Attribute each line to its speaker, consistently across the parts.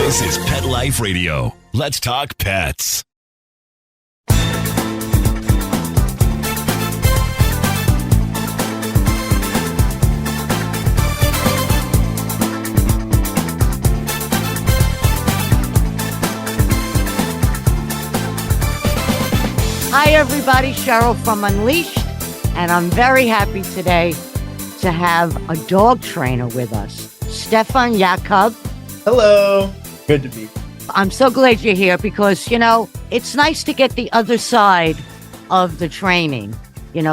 Speaker 1: This is Pet Life Radio. Let's talk pets.
Speaker 2: Hi, everybody. Cheryl from Unleashed, and I'm very happy today to have a dog trainer with us, Stephon Yacub.
Speaker 3: Hello. Good to be.
Speaker 2: I'm so glad you're here because, it's nice to get the other side of the training.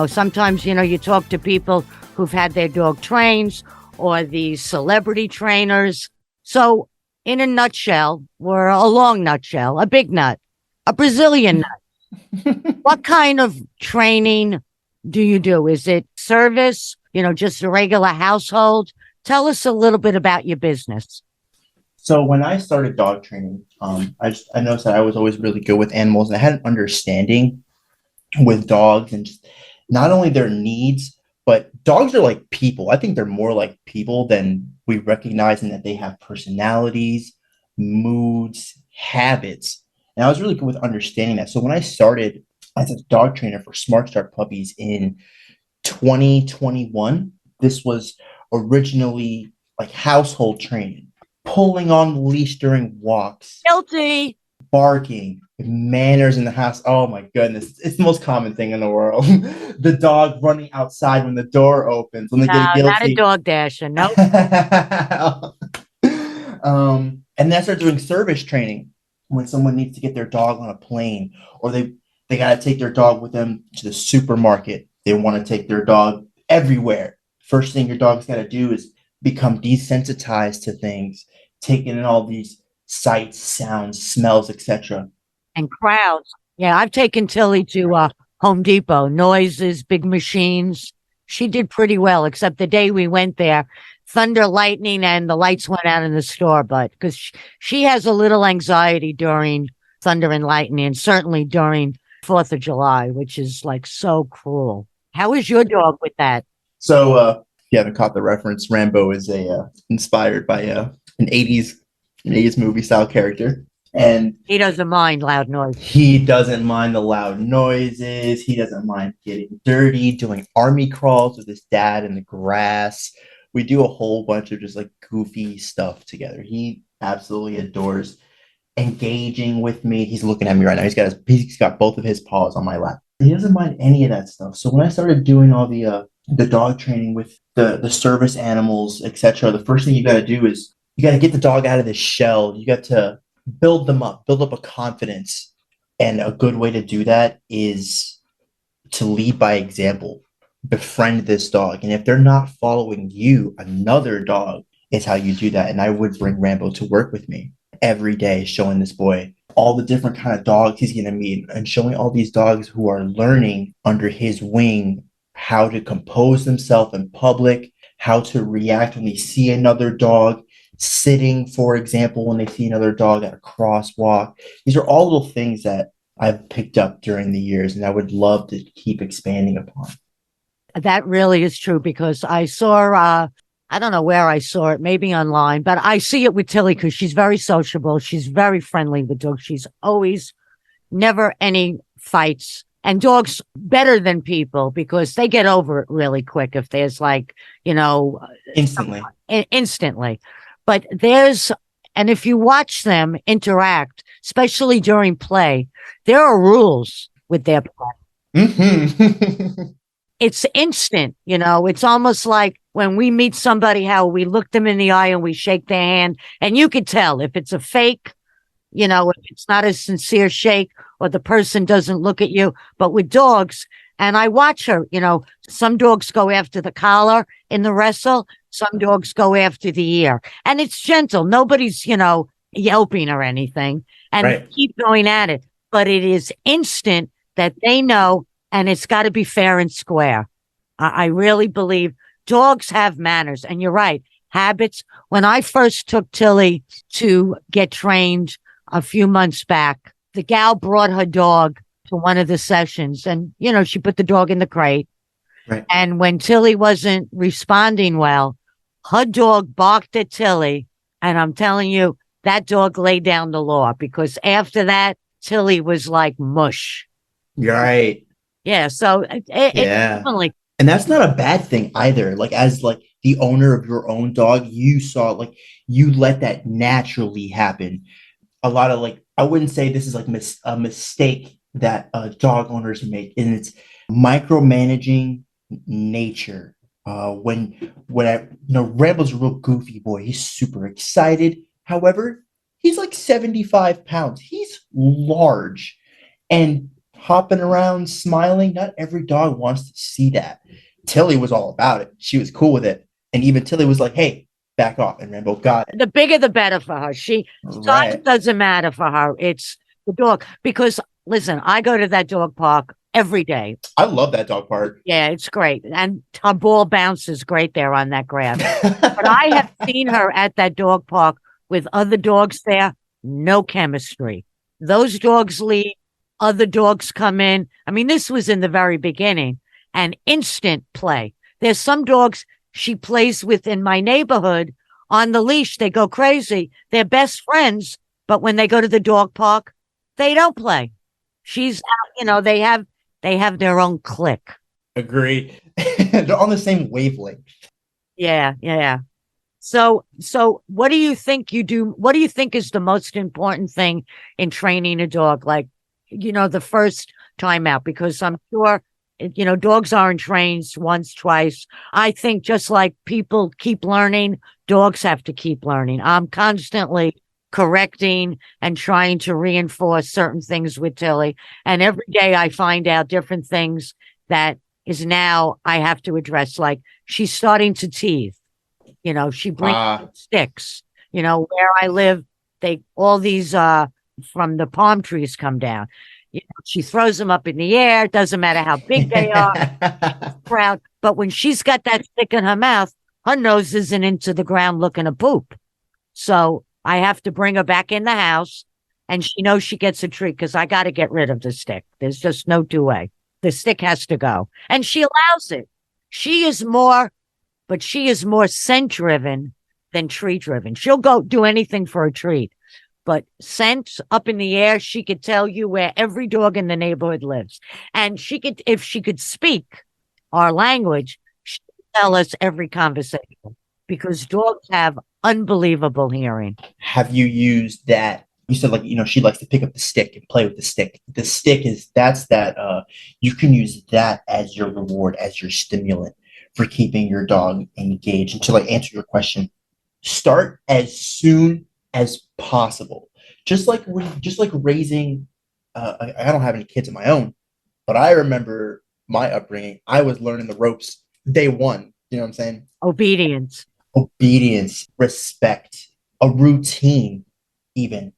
Speaker 2: Sometimes, you talk to people who've had their dog trained or the celebrity trainers. So in a nutshell, or a long nutshell, a big nut, a Brazilian nut. What kind of training do you do? Is it service, just a regular household? Tell us a little bit about your business.
Speaker 3: So when I started dog training, I noticed that I was always really good with animals, and I had an understanding with dogs and just not only their needs, but dogs are like people. I think they're more like people than we recognize, in that they have personalities, moods, habits. And I was really good with understanding that. So when I started as a dog trainer for Smart Start Puppies in 2021, this was originally like household training, pulling on the leash during walks,
Speaker 2: Guilty.
Speaker 3: barking, manners in the house. Oh my goodness. It's the most common thing in the world. The dog running outside when the door opens. When they get guilty.
Speaker 2: Not a dog dasher. No.
Speaker 3: And then I started doing service training when someone needs to get their dog on a plane, or they got to take their dog with them to the supermarket. They want to take their dog everywhere. First thing your dog's got to do is become desensitized to things, taking in all these sights, sounds, smells, etc.
Speaker 2: And crowds. Yeah, I've taken Tilly to Home Depot. Noises, big machines. She did pretty well, except the day we went there, thunder, lightning, and the lights went out in the store. But because she has a little anxiety during thunder and lightning, and certainly during 4th of July, which is like so cruel. How is your dog with that?
Speaker 3: So, if you haven't caught the reference, Rambo is inspired by an 80s movie style character. And
Speaker 2: he doesn't mind loud noise.
Speaker 3: He doesn't mind the loud noises. He doesn't mind getting dirty, doing army crawls with his dad in the grass. We do a whole bunch of just like goofy stuff together. He absolutely adores engaging with me. He's looking at me right now. He's got both of his paws on my lap. He doesn't mind any of that stuff. So when I started doing all the dog training with the service animals, etc., the first thing you got to do is you got to get the dog out of this shell. You got to build up a confidence. And a good way to do that is to lead by example. Befriend this dog. And if they're not following you, another dog is how you do that. And I would bring Rambo to work with me every day, showing this boy all the different kind of dogs he's going to meet, and showing all these dogs who are learning under his wing how to compose themselves in public, how to react when they see another dog sitting, for example, when they see another dog at a crosswalk. These are all little things that I've picked up during the years, and I would love to keep expanding upon.
Speaker 2: That really is true, because I saw, I don't know where I saw it, maybe online, but I see it with Tilly because she's very sociable. She's very friendly with dogs. She's always never any fights. And dogs better than people because they get over it really quick if there's instantly. But and if you watch them interact, especially during play, there are rules with their play.
Speaker 3: Mm-hmm.
Speaker 2: It's instant, it's almost like when we meet somebody, how we look them in the eye and we shake their hand, and you could tell if it's a fake, if it's not a sincere shake, or the person doesn't look at you. But with dogs, and I watch her, some dogs go after the collar in the wrestle, some dogs go after the ear, and it's gentle. Nobody's, yelping or anything, and
Speaker 3: right.
Speaker 2: They keep going at it, but it is instant that they know. And it's got to be fair and square. I really believe dogs have manners. And you're right, habits. When I first took Tilly to get trained a few months back, the gal brought her dog to one of the sessions. And, she put the dog in the crate.
Speaker 3: Right.
Speaker 2: And when Tilly wasn't responding well, her dog barked at Tilly. And I'm telling you, that dog laid down the law, because after that, Tilly was like mush.
Speaker 3: You're right.
Speaker 2: Yeah. So it
Speaker 3: Yeah.
Speaker 2: definitely,
Speaker 3: And that's not a bad thing either. Like as like the owner of your own dog, you saw like you let that naturally happen. A lot of like I wouldn't say this is like a mistake that dog owners make, and it's micromanaging nature. When I Rambo's a real goofy boy. He's super excited. However, he's like 75 pounds. He's large and hopping around, smiling. Not every dog wants to see that. Tilly was all about it. She was cool with it, and even Tilly was like, "Hey, back off." And Rambo got it.
Speaker 2: the bigger the better for her. Size
Speaker 3: Right.
Speaker 2: doesn't matter for her. It's the dog. Because listen, I go to that dog park every day.
Speaker 3: I love that dog park.
Speaker 2: Yeah, it's great. And her ball bounces great there on that grass. But I have seen her at that dog park with other dogs there. No chemistry. Those dogs leave, other dogs come in. I mean, this was in the very beginning, and instant play. There's some dogs she plays with in my neighborhood on the leash. They go crazy. They're best friends, but when they go to the dog park, they don't play. She's out, they have their own clique.
Speaker 3: Agree. They're on the same wavelength.
Speaker 2: Yeah, yeah. So what do you think you do? What do you think is the most important thing in training a dog? Like, the first time out, because I'm sure, dogs aren't trained once, twice. I think just like people keep learning, dogs have to keep learning. I'm constantly correcting and trying to reinforce certain things with Tilly. And every day I find out different things that is now I have to address. Like, she's starting to teeth. She brings sticks. Where I live, all these from the palm trees come down. She throws them up in the air. It doesn't matter how big they are, proud. But when she's got that stick in her mouth, her nose isn't into the ground looking to poop. So I have to bring her back in the house, and she knows she gets a treat because I got to get rid of the stick. There's just no two way. The stick has to go, and she allows it. She is more scent driven than treat driven. She'll go do anything for a treat, but scent up in the air, she could tell you where every dog in the neighborhood lives. And if she could speak our language, she could tell us every conversation, because dogs have unbelievable hearing.
Speaker 3: Have you used that? You said, like, she likes to pick up the stick and play with the stick. The stick that's that you can use that as your reward, as your stimulant for keeping your dog engaged. And to like answer your question, start as soon as possible. Just like raising. I don't have any kids of my own, but I remember my upbringing. I was learning the ropes day one. You know what I'm saying? Obedience, respect, a routine, even.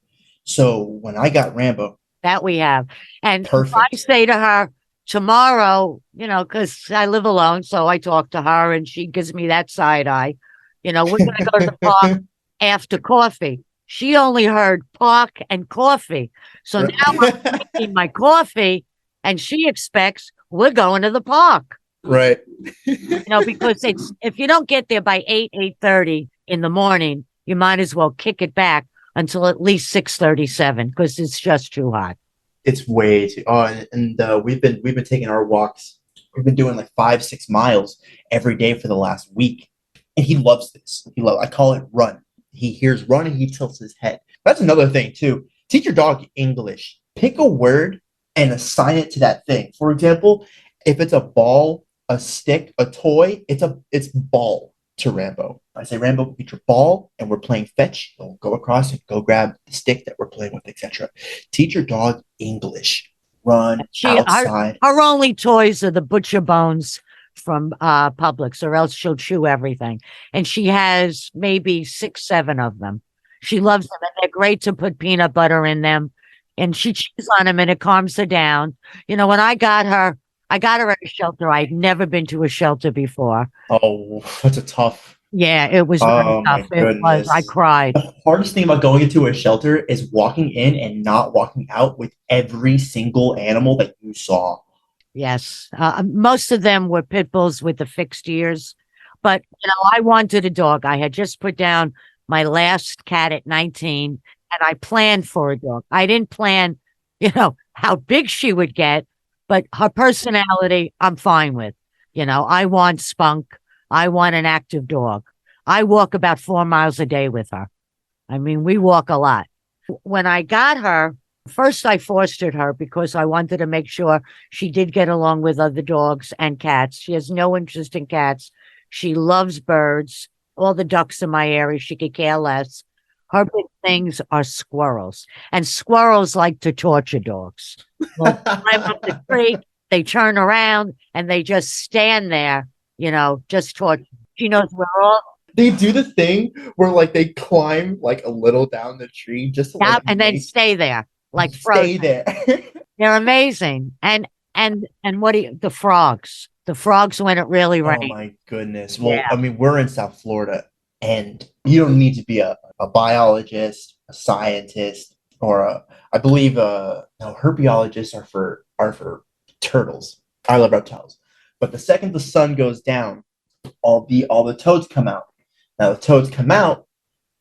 Speaker 3: So when I got Rambo,
Speaker 2: that we have, and
Speaker 3: perfect.
Speaker 2: I say to her, tomorrow, because I live alone, so I talk to her and she gives me that side eye. We're going to go to the park after coffee. She only heard park and coffee. So now I'm drinking my coffee and she expects we're going to the park.
Speaker 3: Right.
Speaker 2: Because if you don't get there by 8:30 in the morning, you might as well kick it back until at least 6:37, because it's just too hot.
Speaker 3: It's way too. Oh, and we've been taking our walks. We've been doing like 5-6 miles every day for the last week, and he loves this. I call it run. He hears run and he tilts his head. That's another thing too. Teach your dog English. Pick a word and assign it to that thing. For example, if it's a ball, a stick, a toy, it's ball to Rambo. I say, Rambo, get your ball, and we're playing fetch. He'll go across and go grab the stick that we're playing with, etc. Teach your dog English. Run outside.
Speaker 2: Her only toys are the butcher bones from Publix, or else she'll chew everything. And she has maybe 6, 7 of them. She loves them, and they're great to put peanut butter in them. And she chews on them, and it calms her down. When I got her at a shelter. I'd never been to a shelter before.
Speaker 3: Oh, that's a tough.
Speaker 2: Yeah, it was really tough. It was. I cried.
Speaker 3: The hardest thing about going into a shelter is walking in and not walking out with every single animal that you saw.
Speaker 2: Yes. Most of them were pit bulls with the fixed ears. But, I wanted a dog. I had just put down my last cat at 19, and I planned for a dog. I didn't plan, how big she would get, but her personality, I'm fine with. I want spunk. I want an active dog. I walk about 4 miles a day with her. I mean, we walk a lot. When I got her, first I fostered her because I wanted to make sure she did get along with other dogs and cats. She has no interest in cats. She loves birds. All the ducks in my area, she could care less. Her big things are squirrels. And squirrels like to torture dogs. They'll climb up the tree, they turn around, and they just stand there, just torture. She knows we're all.
Speaker 3: They do the thing where like they climb like a little down the tree just to like
Speaker 2: And then stay there, like
Speaker 3: stay
Speaker 2: frozen.
Speaker 3: there.
Speaker 2: They're amazing. And what do you, the frogs? The frogs when it really
Speaker 3: Oh
Speaker 2: rains.
Speaker 3: my goodness. Well,
Speaker 2: Yeah.
Speaker 3: I mean, we're in South Florida, and you don't need to be a biologist, a scientist, or I believe no, herbiologists are for turtles. I love reptiles. But the second the sun goes down, all the toads come out. Now the toads come out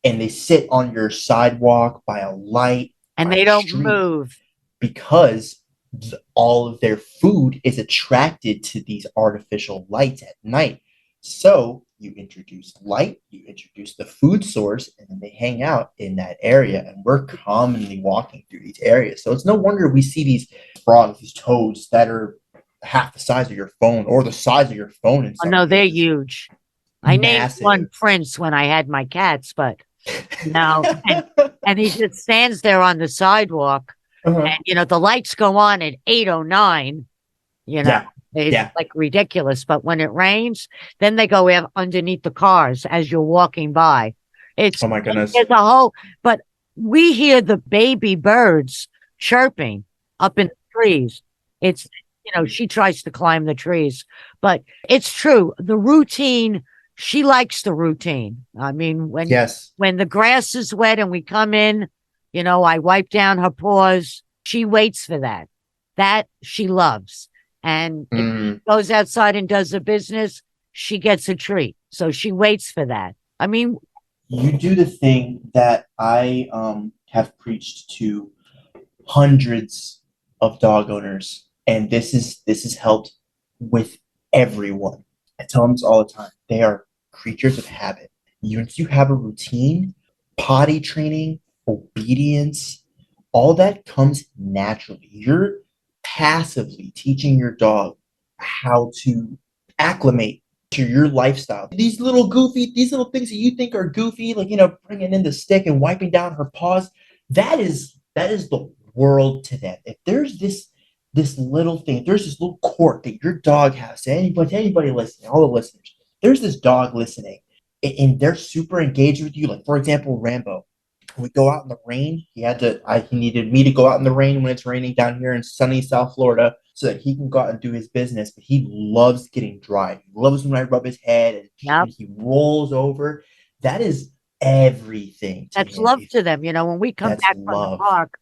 Speaker 3: and they sit on your sidewalk by a light,
Speaker 2: And
Speaker 3: by
Speaker 2: they
Speaker 3: a
Speaker 2: don't
Speaker 3: street,
Speaker 2: move.
Speaker 3: because all of their food is attracted to these artificial lights at night. So you introduce light, you introduce the food source, and then they hang out in that area. And we're commonly walking through these areas. So it's no wonder we see these frogs, these toads that are half the size of your phone or the size of your phone in
Speaker 2: Oh,
Speaker 3: some
Speaker 2: no, they're
Speaker 3: cases.
Speaker 2: huge. I named one
Speaker 3: Massive.
Speaker 2: Prince when I had my cats, but no. And he just stands there on the sidewalk.
Speaker 3: Uh-huh.
Speaker 2: And, the lights go on at 8:09,
Speaker 3: Yeah.
Speaker 2: it's
Speaker 3: Yeah.
Speaker 2: like ridiculous. But when it rains, then they go underneath the cars as you're walking by.
Speaker 3: Oh my goodness.
Speaker 2: There's a whole, but we hear the baby birds chirping up in the trees. It's, she tries to climb the trees, but it's true. The routine, she likes the routine. I mean,
Speaker 3: Yes.
Speaker 2: when the grass is wet and we come in, I wipe down her paws. She waits for that. That she loves. And if she goes outside and does her business, she gets a treat. So she waits for that. I mean,
Speaker 3: you do the thing that I have preached to hundreds of dog owners, and this is helped with everyone. I tell them this all the time. They are creatures of habit. Once you have a routine, potty training, obedience, all that comes naturally. You're passively teaching your dog how to acclimate to your lifestyle. These little things that you think are goofy, like bringing in the stick and wiping down her paws, that is the world to them. If there's this little thing, if there's this little quirk that your dog has, to anybody listening, all the listeners, there's this dog listening, and they're super engaged with you. Like, for example, Rambo. When we go out in the rain, he needed me to go out in the rain when it's raining down here in sunny South Florida so that he can go out and do his business. But he loves getting dry. He loves when I rub his head and he rolls over. That is everything.
Speaker 2: That's love to them. When we come back from the park,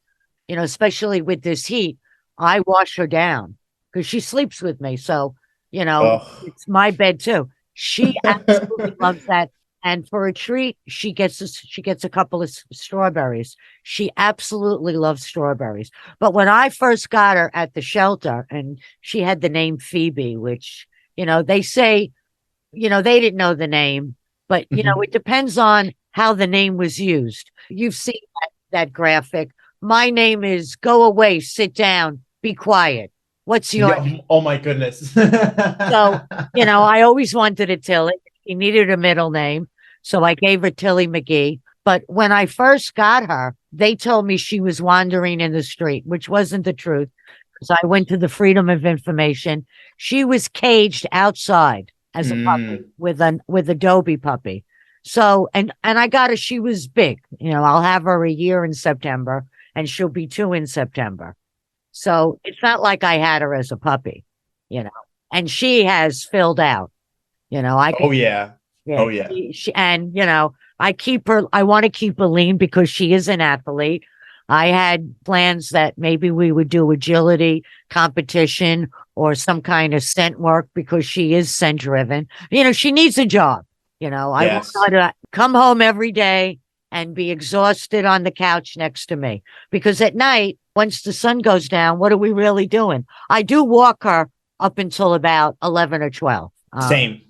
Speaker 2: especially with this heat, I wash her down because she sleeps with me. So, it's my bed too. She absolutely loves that. And for a treat, she gets a couple of strawberries. She absolutely loves strawberries. But when I first got her at the shelter, and she had the name Phoebe, which, they say, they didn't know the name, but, it depends on how the name was used. You've seen that graphic. My name is Go Away, Sit Down, Be Quiet. What's your name?
Speaker 3: Oh, my goodness.
Speaker 2: So, I always wanted a Tilly. She needed a middle name. So I gave her Tilly McGee. But when I first got her, they told me she was wandering in the street, which wasn't the truth, because I went to the Freedom of Information. She was caged outside as a puppy with a Dobie puppy. So, and I got her, she was big. I'll have her a year in September, and she'll be 2 in September. So it's not like I had her as a puppy, and she has filled out.
Speaker 3: Oh, yeah.
Speaker 2: Yeah.
Speaker 3: Oh, yeah.
Speaker 2: I keep her, I want to keep her lean because she is an athlete. I had plans that maybe we would do agility competition or some kind of scent work because she is scent driven. She needs a job. I want
Speaker 3: Yes.
Speaker 2: her to come home every day and be exhausted on the couch next to me. Because at night, once the sun goes down, what are we really doing? I do walk her up until about 11 or 12.
Speaker 3: Same.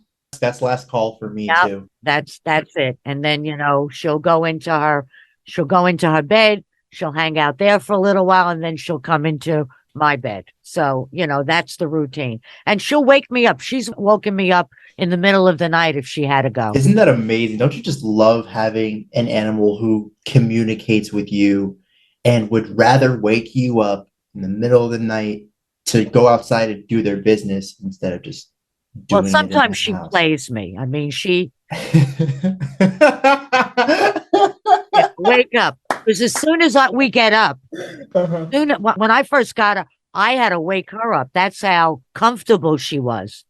Speaker 3: That's last call for me
Speaker 2: Yep,
Speaker 3: too.
Speaker 2: that's it. And then, she'll go into her bed, she'll hang out there for a little while, and then she'll come into my bed. So, that's the routine. And she'll wake me up. She's woken me up in the middle of the night if she had to go.
Speaker 3: Isn't that amazing? Don't you just love having an animal who communicates with you and would rather wake you up in the middle of the night to go outside and do their business instead of just
Speaker 2: Well,
Speaker 3: doing it in
Speaker 2: sometimes
Speaker 3: the
Speaker 2: she
Speaker 3: house?
Speaker 2: plays me. I mean, wake up. Because as soon as we get up,
Speaker 3: Uh-huh.
Speaker 2: when I first got her, I had to wake her up. That's how comfortable she was.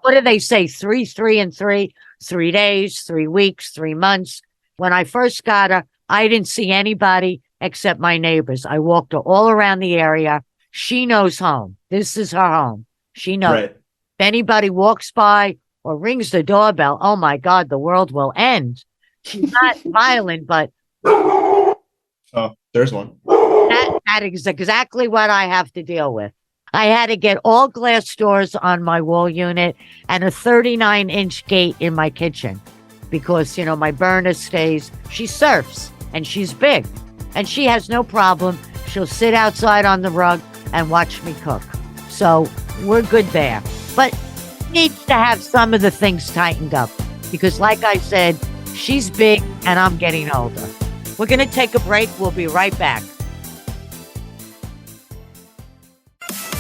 Speaker 2: What do they say? 3 and 3, 3 days, 3 weeks, 3 months. When I first got her, I didn't see anybody except my neighbors. I walked her all around the area. She knows home. This is her home. She knows.
Speaker 3: Right.
Speaker 2: If anybody walks by or rings the doorbell, oh my God, the world will end. She's not violent, but
Speaker 3: Oh, there's one.
Speaker 2: that is exactly what I have to deal with. I had to get all glass doors on my wall unit and a 39-inch gate in my kitchen because, my burner stays. She surfs and she's big and she has no problem. She'll sit outside on the rug and watch me cook. So we're good there. But needs to have some of the things tightened up because, like I said, she's big and I'm getting older. We're going to take a break. We'll be right back.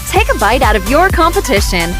Speaker 4: Take a bite out of your competition.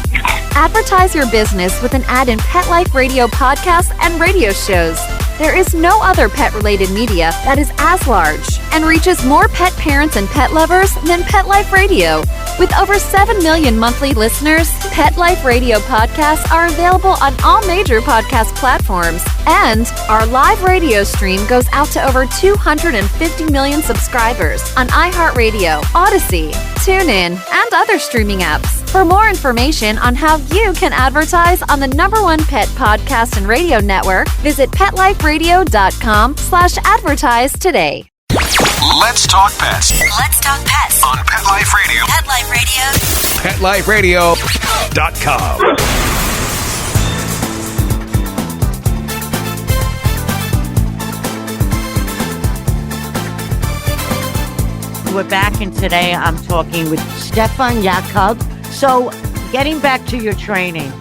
Speaker 4: Advertise your business with an ad in Pet Life Radio podcasts and radio shows. There is no other pet-related media that is as large and reaches more pet parents and pet lovers than Pet Life Radio. With over 7 million monthly listeners, Pet Life Radio podcasts are available on all major podcast platforms. And our live radio stream goes out to over 250 million subscribers on iHeartRadio, Odyssey, TuneIn, and other streaming apps. For more information on how you can advertise on the #1 pet podcast and radio network, visit PetLifeRadio.com/advertise today.
Speaker 1: Let's talk pets
Speaker 5: Let's talk pets
Speaker 1: on Pet Life Radio.
Speaker 5: Pet Life Radio.
Speaker 1: PetLifeRadio.com.
Speaker 2: We're back, and today I'm talking with Stephon Yacub. So, getting back to your training,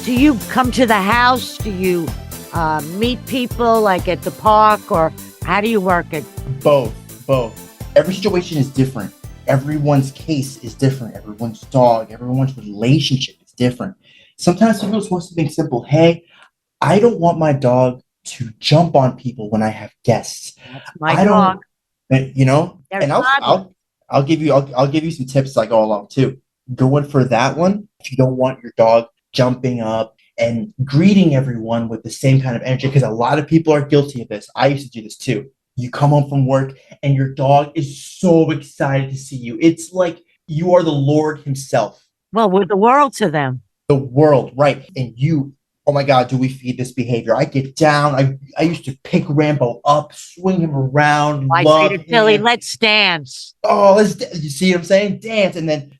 Speaker 2: do you come to the house? Do you meet people like at the park, or how do you work it?
Speaker 3: Both. Every situation is different. Everyone's case is different. Everyone's dog, everyone's relationship is different. Sometimes people just want something simple. Hey, I don't want my dog to jump on people when I have guests.
Speaker 2: That's my dog.
Speaker 3: And I'll give you some tips as I go along too. Going for that one, if you don't want your dog jumping up and greeting everyone with the same kind of energy, because a lot of people are guilty of this. I used to do this too. You come home from work and your dog is so excited to see you. It's like you are the Lord himself.
Speaker 2: Well, we're the world to them.
Speaker 3: The world, right? And you, oh my God, do we feed this behavior? I get down. I used to pick Rambo up, swing him around.
Speaker 2: I say to Billy, let's dance.
Speaker 3: Oh, you see what I'm saying? Dance. And then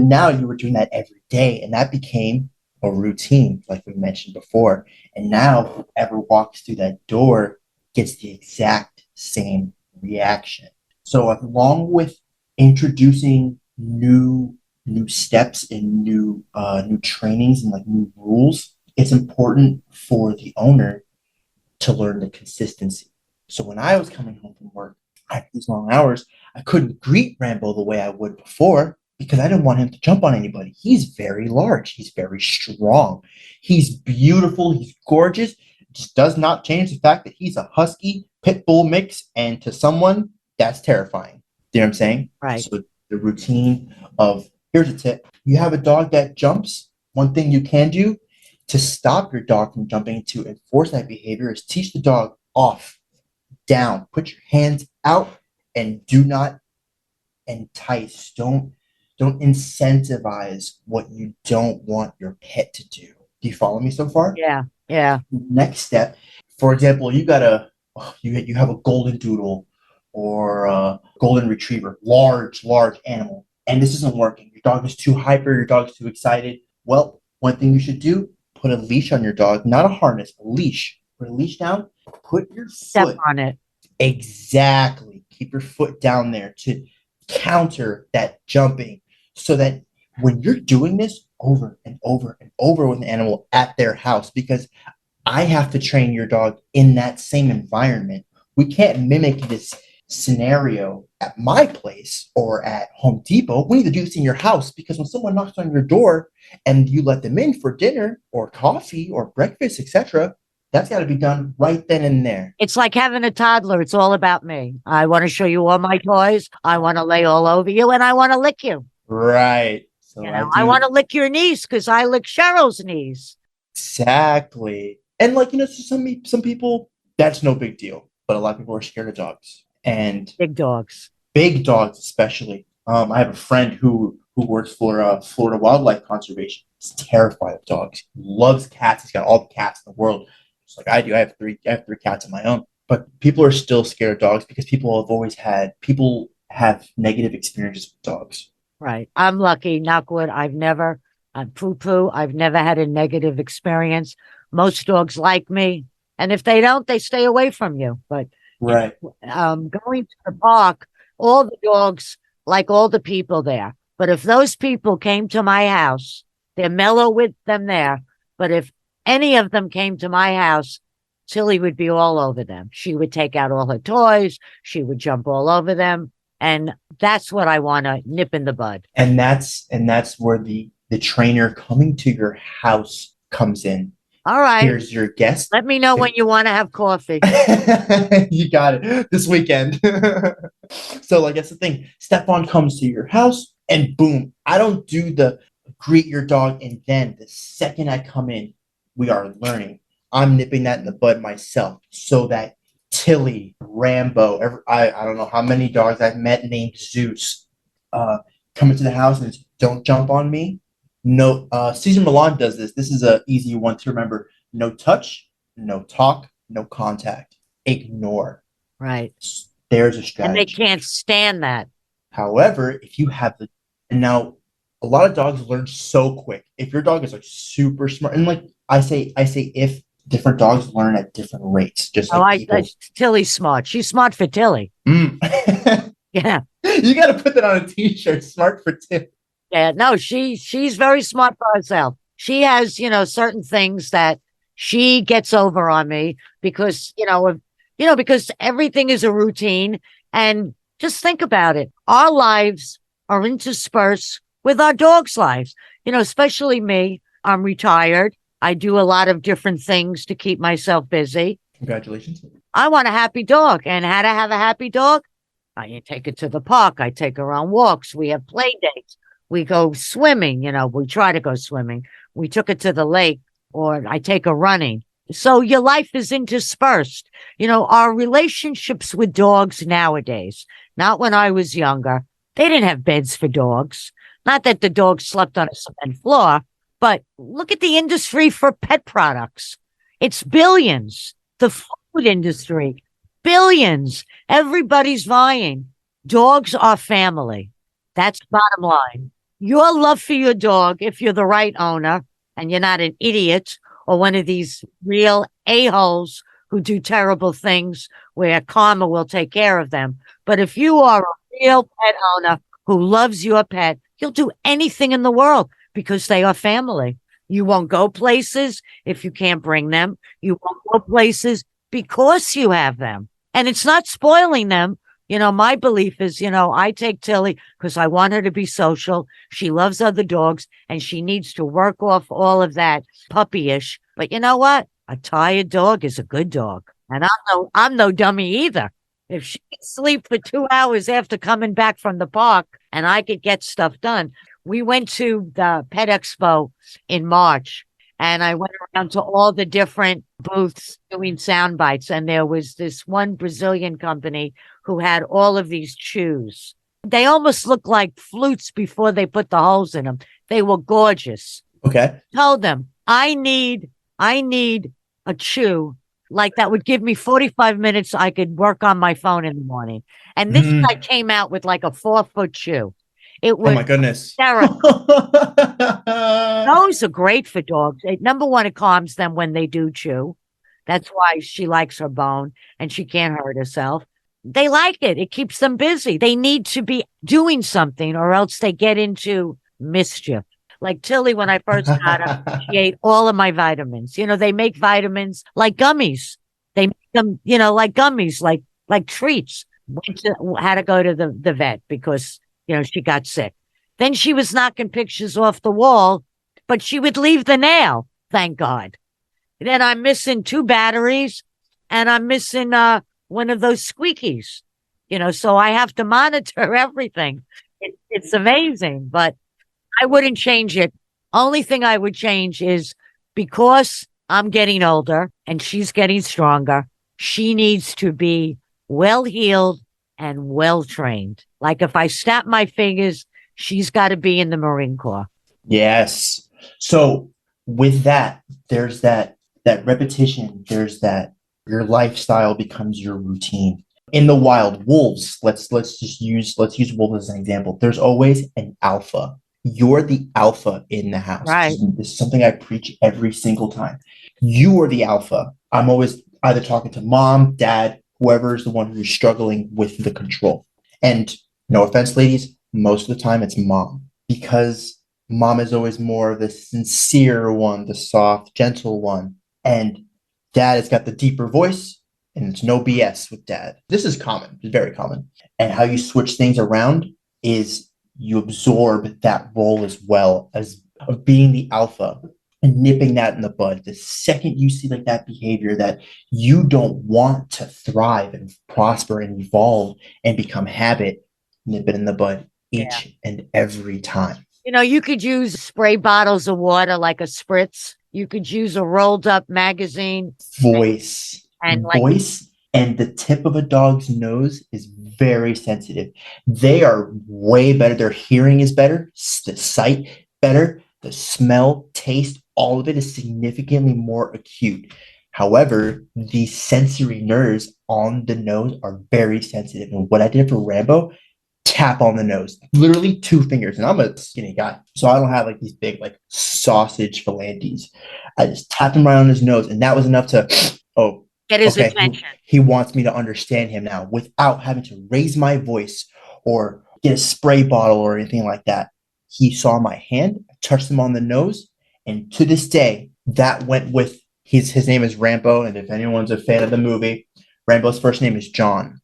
Speaker 3: now you were doing that every day. And that became a routine, like we mentioned before. And now whoever walks through that door gets the exact same reaction. So along with introducing new steps and new trainings and like new rules, it's important for the owner to learn the consistency. So when I was coming home from work after these long hours, I couldn't greet Rambo the way I would before because I didn't want him to jump on anybody. He's very large. He's very strong. He's beautiful. He's gorgeous. It just does not change the fact that he's a husky pit bull mix, and to someone, that's terrifying. You know what I'm saying?
Speaker 2: Right.
Speaker 3: So the routine of, here's a tip. You have a dog that jumps. One thing you can do to stop your dog from jumping, to enforce that behavior, is teach the dog off, down. Put your hands out and do not entice. Don't incentivize what you don't want your pet to do. Do you follow me so far?
Speaker 2: Yeah. Yeah.
Speaker 3: Next step, for example, you have a golden doodle or a golden retriever, large animal, and this isn't working. Your dog is too hyper, your dog's too excited. Well, one thing you should do, put a leash on your dog, not a harness, a leash. Put a leash down, put your
Speaker 2: Step
Speaker 3: foot
Speaker 2: on it.
Speaker 3: exactly. Keep your foot down there to counter that jumping so that when you're doing this over and over and over with an animal at their house, because I have to train your dog in that same environment. We can't mimic this scenario at my place or at Home Depot. We need to do this in your house because when someone knocks on your door and you let them in for dinner or coffee or breakfast, etc., that's got to be done right then and there.
Speaker 2: It's like having a toddler. It's all about me. I want to show you all my toys. I want to lay all over you and I want to lick you.
Speaker 3: Right. So
Speaker 2: You know, I want to lick your knees because I lick Cheryl's knees.
Speaker 3: exactly. And like, some people, that's no big deal. But a lot of people are scared of dogs. And
Speaker 2: Big dogs.
Speaker 3: big dogs especially. I have a friend who works for Florida Wildlife Conservation. He's terrified of dogs. He loves cats. He's got all the cats in the world, just like I do. I have three cats of my own. But people are still scared of dogs because people have negative experiences with dogs.
Speaker 2: Right. I'm lucky. Knock wood. I'm poo-poo. I've never had a negative experience. Most dogs like me. And if they don't, they stay away from you. But
Speaker 3: Right.
Speaker 2: going to the park, all the dogs like all the people there. But if those people came to my house, they're mellow with them there. But if any of them came to my house, Tilly would be all over them. She would take out all her toys. She would jump all over them. And that's what I want to nip in the bud.
Speaker 3: And that's where the trainer coming to your house comes in.
Speaker 2: All right.
Speaker 3: Here's your guest.
Speaker 2: Let me know when you want to have coffee.
Speaker 3: You got it this weekend. So like that's the thing. Stephon comes to your house and boom, I don't do the greet your dog and then the second I come in, we are learning. I'm nipping that in the bud myself so that Tilly, Rambo, I don't know how many dogs I've met named Zeus come into the house and don't jump on me. No, Caesar Milan does this. This is an easy one to remember. No touch, no talk, no contact. Ignore.
Speaker 2: Right.
Speaker 3: There's a strategy.
Speaker 2: And they can't stand that.
Speaker 3: However, if you have and now a lot of dogs learn so quick. If your dog is like super smart, and like I say if different dogs learn at different rates, just like
Speaker 2: Tilly's smart. She's smart for Tilly. Yeah.
Speaker 3: You got to put that on a t-shirt. Smart for Tilly.
Speaker 2: Yeah, no, she's very smart for herself. She has, certain things that she gets over on me because, because everything is a routine. And just think about it. Our lives are interspersed with our dogs' lives, especially me. I'm retired. I do a lot of different things to keep myself busy.
Speaker 3: Congratulations.
Speaker 2: I want a happy dog. And how to have a happy dog? I take it to the park. I take her on walks. We have play dates. We go swimming, we try to go swimming. We took it to the lake or I take her running. So your life is interspersed. Our relationships with dogs nowadays, not when I was younger, they didn't have beds for dogs. Not that the dog slept on a cement floor, but look at the industry for pet products. It's billions. The food industry, billions. Everybody's vying. Dogs are family. That's bottom line. Your love for your dog, if you're the right owner and you're not an idiot or one of these real a-holes who do terrible things where karma will take care of them. But if you are a real pet owner who loves your pet, you'll do anything in the world because they are family. You won't go places if you can't bring them. You won't go places because you have them. And it's not spoiling them. My belief is, I take Tilly because I want her to be social. She loves other dogs and she needs to work off all of that puppyish. But you know what? A tired dog is a good dog. And I'm no dummy either. If she could sleep for 2 hours after coming back from the park and I could get stuff done. We went to the Pet Expo in March and I went around to all the different booths doing sound bites. And there was this one Brazilian company who had all of these chews. They almost looked like flutes before they put the holes in them. They were gorgeous.
Speaker 3: Okay.
Speaker 2: Told them, I need a chew like that would give me 45 minutes. I could work on my phone in the morning. And this guy came out with like a 4-foot chew. It
Speaker 3: Oh
Speaker 2: was
Speaker 3: my goodness.
Speaker 2: hysterical. Those are great for dogs. Number one, it calms them when they do chew. That's why she likes her bone and she can't hurt herself. They like it. It keeps them busy. They need to be doing something or else they get into mischief. Like Tilly, when I first got her, she ate all of my vitamins. They make vitamins like gummies. They make them, like gummies, like treats. Had to go to the vet because, she got sick. Then she was knocking pictures off the wall, but she would leave the nail, thank God. Then I'm missing 2 batteries and I'm missing one of those squeakies, so I have to monitor everything. It's amazing, but I wouldn't change it. Only thing I would change is because I'm getting older and she's getting stronger, she needs to be well-heeled and well-trained. Like if I snap my fingers, she's got to be in the Marine Corps.
Speaker 3: Yes. So with that, there's that repetition. There's that your lifestyle becomes your routine. In the wild, wolves, let's use wolves as an example. There's always an alpha. You're the alpha in the house.
Speaker 2: Right.
Speaker 3: This is something I preach every single time. You are the alpha. I'm always either talking to mom, dad, whoever is the one who's struggling with the control. And no offense, ladies, most of the time it's mom, because mom is always more of the sincere one, the soft, gentle one. And dad has got the deeper voice, and it's no BS with dad. This is common. It's very common. And how you switch things around is you absorb that role as well as of being the alpha and nipping that in the bud. The second you see like that behavior that you don't want to thrive and prosper and evolve and become habit, nip it in the bud each and every time.
Speaker 2: You could use spray bottles of water like a spritz. You could use a rolled up magazine.
Speaker 3: Voice and the tip of a dog's nose is very sensitive. They are way better. Their hearing is better. The sight better. The smell, taste, all of it is significantly more acute. However, the sensory nerves on the nose are very sensitive. And what I did for Rambo, tap on the nose, literally 2 fingers. And I'm a skinny guy, so I don't have like these big like sausage phalanges. I just tapped him right on his nose, and that was enough to
Speaker 2: get his attention.
Speaker 3: He wants me to understand him now without having to raise my voice or get a spray bottle or anything like that. He saw my hand, touched him on the nose, and to this day, that went with his name is Rambo. And if anyone's a fan of the movie, Rambo's first name is John.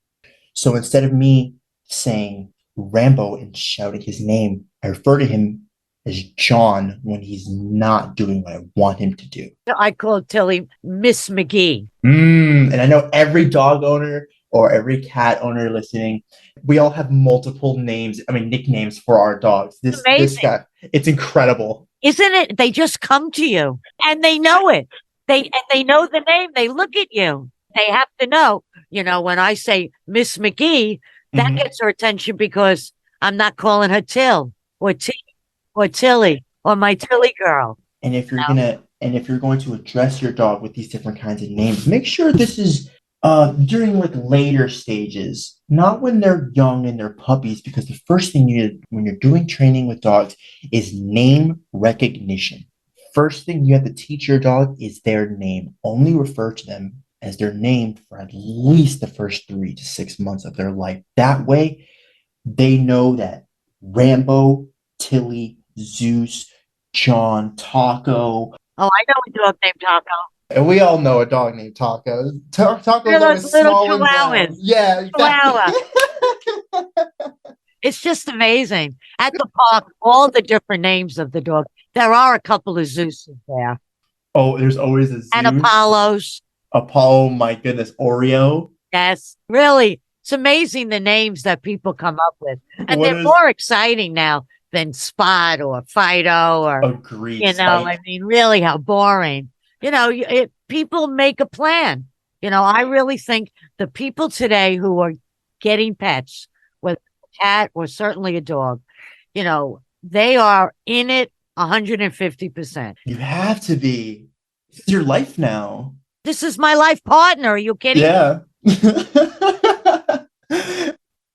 Speaker 3: So instead of me saying Rambo and shouting his name, I refer to him as John when he's not doing what I want him to do.
Speaker 2: I call Tilly Miss McGee.
Speaker 3: And I know every dog owner or every cat owner listening, we all have multiple nicknames for our dogs. This guy, it's incredible.
Speaker 2: Isn't it? They just come to you and they know it. They know the name. They look at you. They have to know. When I say Miss McGee, that gets her attention because I'm not calling her Till or T or Tilly or my Tilly girl.
Speaker 3: And if you're going to address your dog with these different kinds of names, make sure this is during like later stages, not when they're young and they're puppies, because the first thing you do when you're doing training with dogs is name recognition. First thing you have to teach your dog is their name. Only refer to them as their name for at least the first 3 to 6 months of their life. That way, they know that Rambo, Tilly, Zeus, John, Taco.
Speaker 2: Oh, I know a dog named Taco.
Speaker 3: And we all know a dog named Taco. Taco's always small and brown. Yeah, exactly.
Speaker 2: It's just amazing. At the park, all the different names of the dog. There are a couple of Zeuses there.
Speaker 3: Oh, there's always a Zeus.
Speaker 2: And Apollos.
Speaker 3: Apollo, my goodness. Oreo.
Speaker 2: Yes, really. It's amazing the names that people come up with. And they're more exciting now than Spot or Fido or,
Speaker 3: agreed,
Speaker 2: really how boring. People make a plan. I really think the people today who are getting pets, whether a cat or certainly a dog, they are in it 150%.
Speaker 3: You have to be. This is your life now.
Speaker 2: This is my life partner. Are you kidding?
Speaker 3: Yeah.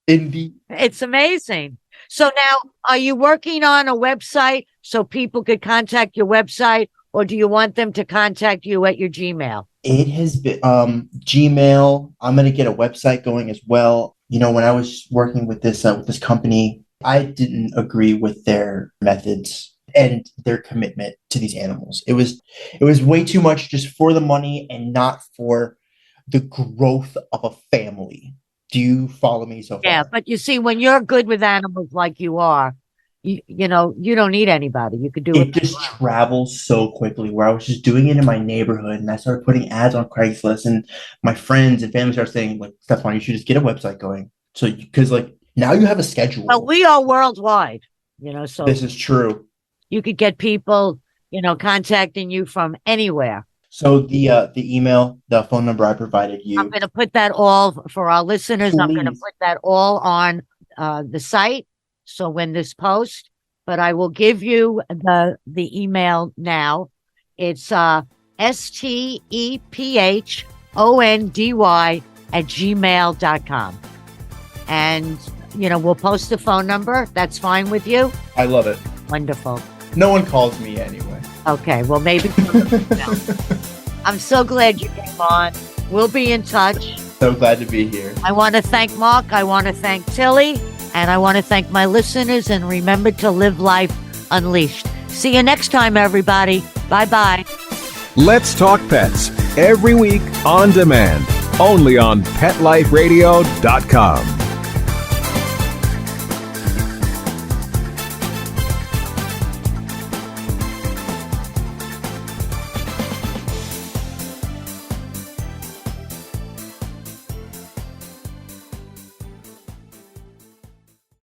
Speaker 3: Envy.
Speaker 2: It's amazing. So now, are you working on a website so people could contact your website, or do you want them to contact you at your Gmail?
Speaker 3: It has been Gmail. I'm gonna get a website going as well. You know, when I was working with this company, I didn't agree with their methods and their commitment to these animals. It was way too much just for the money and not for the growth of a family. Do you follow me so far?
Speaker 2: Yeah, but you see, when you're good with animals like you are, you know, you don't need anybody. You could do
Speaker 3: It just travels so quickly where I was just doing it in my neighborhood and I started putting ads on Craigslist and my friends and family started saying, like, Stephon, you should just get a website going. So, because like now you have a schedule.
Speaker 2: Well, we are worldwide, you know, so
Speaker 3: This is true.
Speaker 2: you could get people, you know, contacting you from anywhere.
Speaker 3: So the email, the phone number I provided you.
Speaker 2: I'm going to put that all for our listeners. I'm going to
Speaker 3: Please.
Speaker 2: put that all on the site. So when this post, but I will give you the email now. It's stephoNdy@gmail.com. And, you know, we'll post the phone number. That's fine with you?
Speaker 3: I love it.
Speaker 2: Wonderful.
Speaker 3: No one calls me anyway.
Speaker 2: Okay, well, maybe. I'm so glad you came on. We'll be in touch.
Speaker 3: So glad to be here.
Speaker 2: I want to thank Mark. I want to thank Tilly. And I want to thank my listeners. And remember to live life unleashed. See you next time, everybody. Bye-bye.
Speaker 1: Let's Talk Pets every week on demand, only on PetLifeRadio.com.